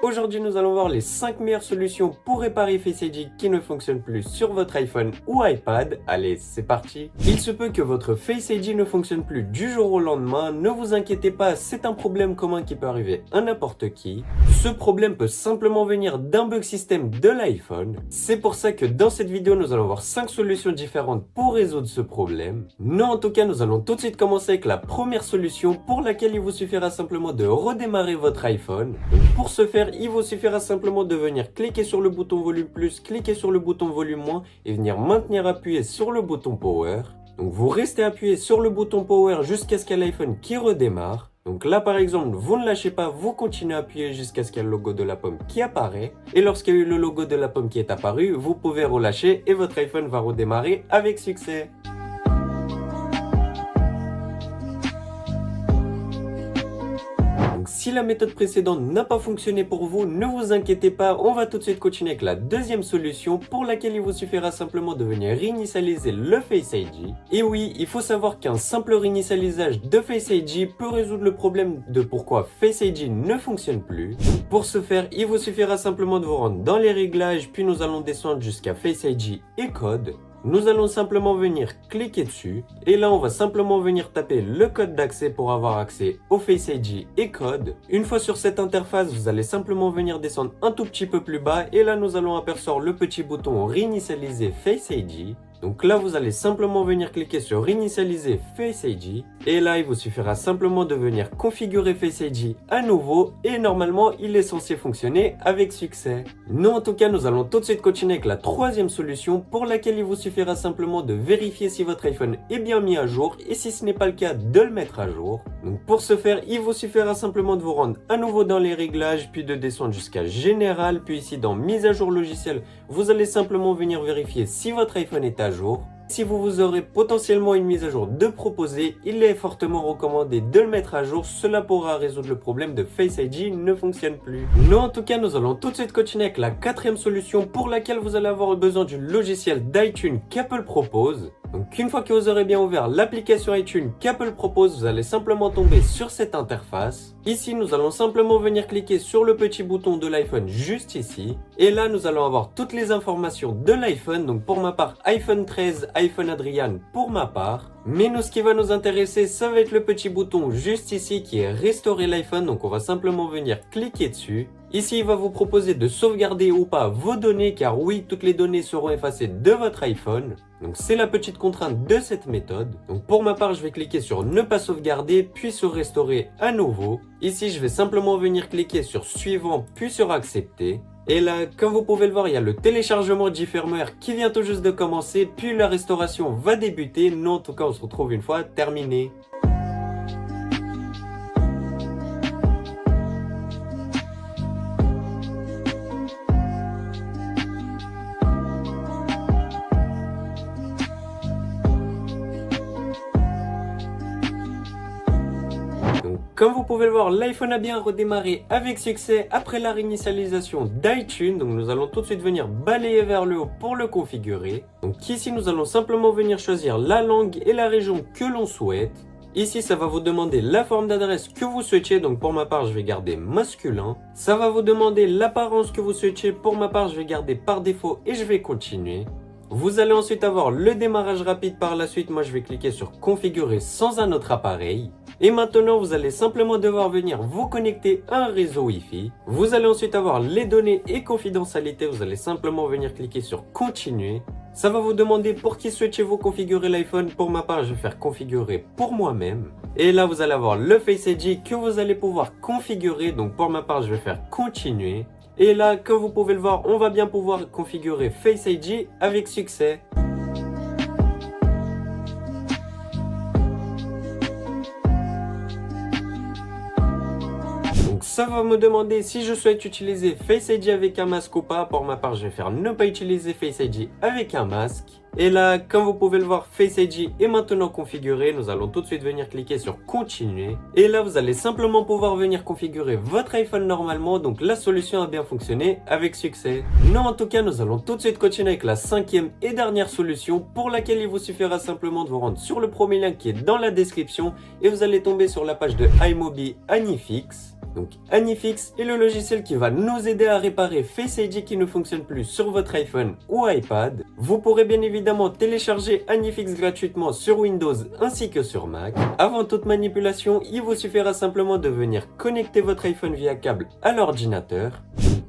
Aujourd'hui nous allons voir les 5 meilleures solutions pour réparer Face ID qui ne fonctionnent plus sur votre iPhone ou iPad. Allez, c'est parti. Il se peut que votre Face ID ne fonctionne plus du jour au lendemain, ne vous inquiétez pas, c'est un problème commun qui peut arriver à n'importe qui. Ce problème peut simplement venir d'un bug système de l'iPhone. C'est pour ça que dans cette vidéo nous allons voir 5 solutions différentes pour résoudre ce problème. Non, en tout cas nous allons tout de suite commencer avec la première solution pour laquelle il vous suffira simplement de redémarrer votre iPhone. Donc, pour ce faire, il vous suffira simplement de venir cliquer sur le bouton volume plus, cliquer sur le bouton volume moins et venir maintenir appuyé sur le bouton power. Donc vous restez appuyé sur le bouton power jusqu'à ce qu'il y ait l'iPhone qui redémarre. Donc là par exemple, vous ne lâchez pas, vous continuez à appuyer jusqu'à ce qu'il y ait le logo de la pomme qui apparaît. Et lorsqu'il y a eu le logo de la pomme qui est apparu, vous pouvez relâcher et votre iPhone va redémarrer avec succès. Si la méthode précédente n'a pas fonctionné pour vous, ne vous inquiétez pas, on va tout de suite continuer avec la deuxième solution pour laquelle il vous suffira simplement de venir réinitialiser le Face ID. Et oui, il faut savoir qu'un simple réinitialisage de Face ID peut résoudre le problème de pourquoi Face ID ne fonctionne plus. Pour ce faire, il vous suffira simplement de vous rendre dans les réglages, puis nous allons descendre jusqu'à Face ID et code. Nous allons simplement venir cliquer dessus et là on va simplement venir taper le code d'accès pour avoir accès au Face ID et code. Une fois sur cette interface, vous allez simplement venir descendre un tout petit peu plus bas et là nous allons apercevoir le petit bouton réinitialiser Face ID. Donc là vous allez simplement venir cliquer sur réinitialiser Face ID et là il vous suffira simplement de venir configurer Face ID à nouveau et normalement il est censé fonctionner avec succès. Non, en tout cas nous allons tout de suite continuer avec la troisième solution pour laquelle il vous suffira simplement de vérifier si votre iPhone est bien mis à jour et si ce n'est pas le cas de le mettre à jour. Donc pour ce faire il vous suffira simplement de vous rendre à nouveau dans les réglages puis de descendre jusqu'à général puis ici dans mise à jour logiciel vous allez simplement venir vérifier si votre iPhone est à jour. Si vous aurez potentiellement une mise à jour de proposer, il est fortement recommandé de le mettre à jour, cela pourra résoudre le problème de Face ID ne fonctionne plus. Non, en tout cas nous allons tout de suite continuer avec la quatrième solution pour laquelle vous allez avoir besoin du logiciel d'iTunes qu'Apple propose. Donc une fois que vous aurez bien ouvert l'application iTunes qu'Apple propose, vous allez simplement tomber sur cette interface. Ici nous allons simplement venir cliquer sur le petit bouton de l'iPhone juste ici. Et là nous allons avoir toutes les informations de l'iPhone, donc pour ma part iPhone 13, iPhone Adrian pour ma part. Mais nous ce qui va nous intéresser ça va être le petit bouton juste ici qui est restaurer l'iPhone, donc on va simplement venir cliquer dessus. Ici il va vous proposer de sauvegarder ou pas vos données car oui toutes les données seront effacées de votre iPhone. Donc c'est la petite contrainte de cette méthode. Donc pour ma part je vais cliquer sur ne pas sauvegarder puis sur restaurer à nouveau. Ici je vais simplement venir cliquer sur suivant puis sur accepter. Et là, comme vous pouvez le voir, il y a le téléchargement du firmware qui vient tout juste de commencer, puis la restauration va débuter. Non, en tout cas, on se retrouve une fois terminé. Comme vous pouvez le voir, l'iPhone a bien redémarré avec succès après la réinitialisation d'iTunes. Donc nous allons tout de suite venir balayer vers le haut pour le configurer. Donc ici nous allons simplement venir choisir la langue et la région que l'on souhaite. Ici ça va vous demander la forme d'adresse que vous souhaitiez, donc pour ma part je vais garder masculin. Ça va vous demander l'apparence que vous souhaitiez, pour ma part je vais garder par défaut et je vais continuer. Vous allez ensuite avoir le démarrage rapide par la suite, moi je vais cliquer sur configurer sans un autre appareil. Et maintenant vous allez simplement devoir venir vous connecter à un réseau Wi-Fi. Vous allez ensuite avoir les données et confidentialité, vous allez simplement venir cliquer sur continuer. Ça va vous demander pour qui souhaitez-vous configurer l'iPhone, pour ma part je vais faire configurer pour moi-même. Et là vous allez avoir le Face ID que vous allez pouvoir configurer, donc pour ma part je vais faire continuer. Et là, comme vous pouvez le voir, on va bien pouvoir configurer Face ID avec succès. Donc ça va me demander si je souhaite utiliser Face ID avec un masque ou pas. Pour ma part, je vais faire ne pas utiliser Face ID avec un masque. Et là, comme vous pouvez le voir, Face ID est maintenant configuré. Nous allons tout de suite venir cliquer sur continuer. Et là, vous allez simplement pouvoir venir configurer votre iPhone normalement. Donc la solution a bien fonctionné avec succès. Non, en tout cas, nous allons tout de suite continuer avec la cinquième et dernière solution pour laquelle il vous suffira simplement de vous rendre sur le premier lien qui est dans la description. Et vous allez tomber sur la page de iMobi Anifix. Donc Anifix est le logiciel qui va nous aider à réparer Face ID qui ne fonctionne plus sur votre iPhone ou iPad. Vous pourrez bien évidemment télécharger Anifix gratuitement sur Windows ainsi que sur Mac. Avant toute manipulation, il vous suffira simplement de venir connecter votre iPhone via câble à l'ordinateur.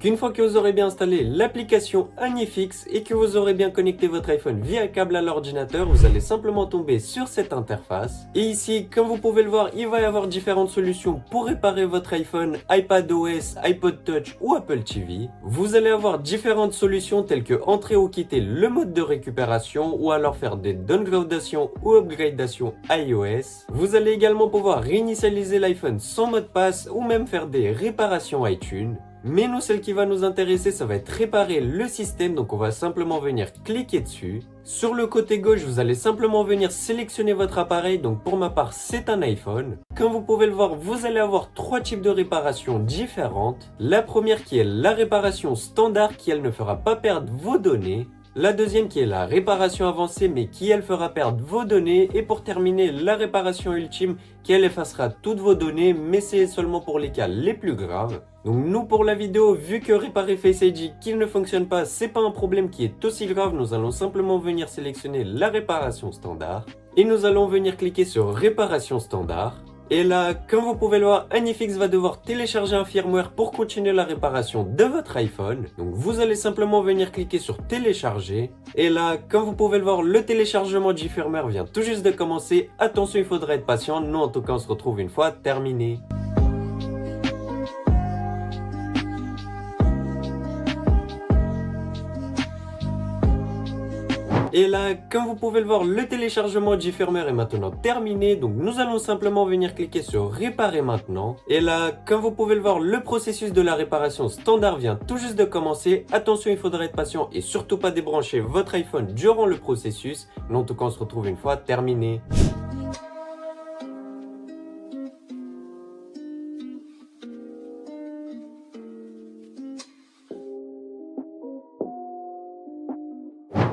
Une fois que vous aurez bien installé l'application Anifix et que vous aurez bien connecté votre iPhone via câble à l'ordinateur, vous allez simplement tomber sur cette interface. Et ici, comme vous pouvez le voir, il va y avoir différentes solutions pour réparer votre iPhone, iPadOS, iPod Touch ou Apple TV. Vous allez avoir différentes solutions telles que entrer ou quitter le mode de récupération ou alors faire des downgradations ou upgradations iOS. Vous allez également pouvoir réinitialiser l'iPhone sans mot de passe ou même faire des réparations iTunes. Mais nous, celle qui va nous intéresser, ça va être réparer le système. Donc on va simplement venir cliquer dessus. Sur le côté gauche, vous allez simplement venir sélectionner votre appareil. Donc pour ma part, c'est un iPhone. Comme vous pouvez le voir, vous allez avoir trois types de réparations différentes. La première qui est la réparation standard qui elle ne fera pas perdre vos données. La deuxième qui est la réparation avancée mais qui elle fera perdre vos données. Et pour terminer, la réparation ultime qui elle effacera toutes vos données mais c'est seulement pour les cas les plus graves. Donc nous pour la vidéo, vu que réparer Face ID qu'il ne fonctionne pas, c'est pas un problème qui est aussi grave, nous allons simplement venir sélectionner la réparation standard. Et nous allons venir cliquer sur réparation standard. Et là, comme vous pouvez le voir, Anifix va devoir télécharger un firmware pour continuer la réparation de votre iPhone. Donc vous allez simplement venir cliquer sur télécharger. Et là, comme vous pouvez le voir, le téléchargement du firmware vient tout juste de commencer. Attention, il faudra être patient. Nous, en tout cas, on se retrouve une fois terminé. Et là, comme vous pouvez le voir, le téléchargement du firmware est maintenant terminé. Donc nous allons simplement venir cliquer sur réparer maintenant. Et là, comme vous pouvez le voir, le processus de la réparation standard vient tout juste de commencer. Attention, il faudra être patient et surtout pas débrancher votre iPhone durant le processus. Mais en tout cas, on se retrouve une fois terminé.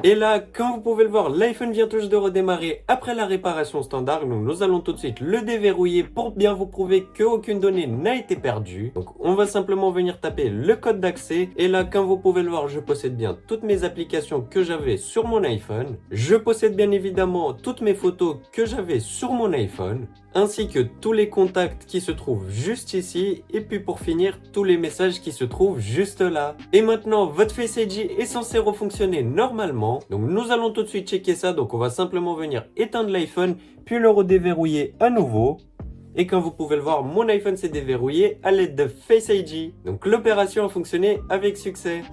Et là, comme vous pouvez le voir, l'iPhone vient tout juste de redémarrer après la réparation standard. Donc nous allons tout de suite le déverrouiller pour bien vous prouver qu'aucune donnée n'a été perdue. Donc on va simplement venir taper le code d'accès. Et là, comme vous pouvez le voir, je possède bien toutes mes applications que j'avais sur mon iPhone. Je possède bien évidemment toutes mes photos que j'avais sur mon iPhone, ainsi que tous les contacts qui se trouvent juste ici. Et puis pour finir, tous les messages qui se trouvent juste là. Et maintenant, votre Face ID est censé refonctionner normalement. Donc nous allons tout de suite checker ça. Donc on va simplement venir éteindre l'iPhone, puis le redéverrouiller à nouveau. Et comme vous pouvez le voir, mon iPhone s'est déverrouillé à l'aide de Face ID. Donc l'opération a fonctionné avec succès.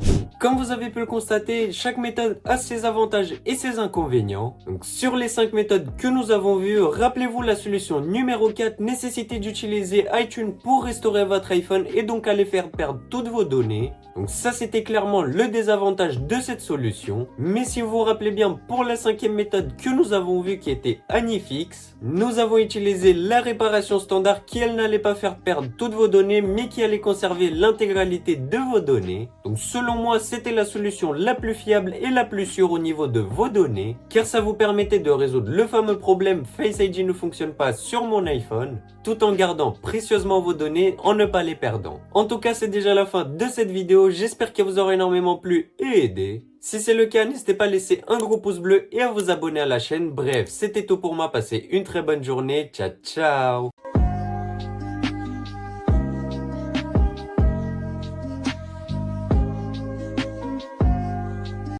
Comme vous avez pu le constater, chaque méthode a ses avantages et ses inconvénients. Donc sur les 5 méthodes que nous avons vues, rappelez-vous la solution numéro 4, nécessité d'utiliser iTunes pour restaurer votre iPhone et donc aller faire perdre toutes vos données. Donc ça c'était clairement le désavantage de cette solution. Mais si vous vous rappelez bien, pour la 5e méthode que nous avons vue qui était Anifix, nous avons utilisé la réparation standard qui elle n'allait pas faire perdre toutes vos données mais qui allait conserver l'intégralité de vos données. Donc selon moi c'était la solution la plus fiable et la plus sûre au niveau de vos données, car ça vous permettait de résoudre le fameux problème Face ID ne fonctionne pas sur mon iPhone, tout en gardant précieusement vos données en ne pas les perdant. En tout cas c'est déjà la fin de cette vidéo, j'espère qu'elle vous aura énormément plu et aidé. Si c'est le cas, n'hésitez pas à laisser un gros pouce bleu et à vous abonner à la chaîne. Bref, c'était tout pour moi, passez une très bonne journée, ciao ciao.